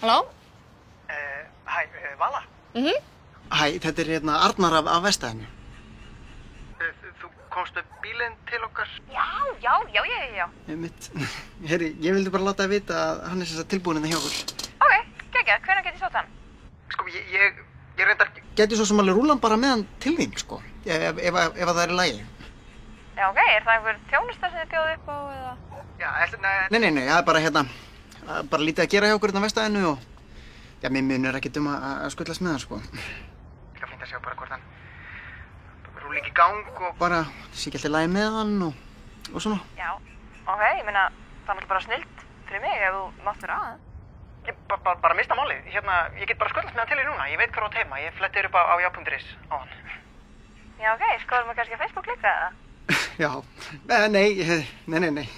Halló? Hæ, Vala? Hæ, þetta er Arnar af Vestæðinu. Þú komst með bílinn til okkar? Já. Herri, ég vildi bara láta að vita að hann er sem sagt tilbúinn hérna hjá okkur. Ok, geggjað, hvenær get ég sótt hann? Sko, ég reyndar... Gæti svo sem alveg rúla hann bara með hann til þín, sko, ef það er í lagi. Já, ok, er það einhver þjónusta sem þið bjóðu upp á, eða? Já, Nei, það er bara bara lítið að gera hjá okkur hérna á Vestæðinu og... Já, mér munir ekkert að skutlast með hann, sko. Líka fínt að sjá bara hvort hann... rúli ekki í gang og... Bara, sé ekki alltaf í lagi með hann og svona. Já, ok, ég meina, það er náttúrulega bara snillt fyrir mig ef þú mátt vera að. Ég bara mista málið. Ég get bara skutlast með hann til þér núna. Ég veit hvað á teima. Ég flettir upp á já.is á hann. Já, ok, skoðum við kannski á Facebook líka, eða? Já, nei. Nei.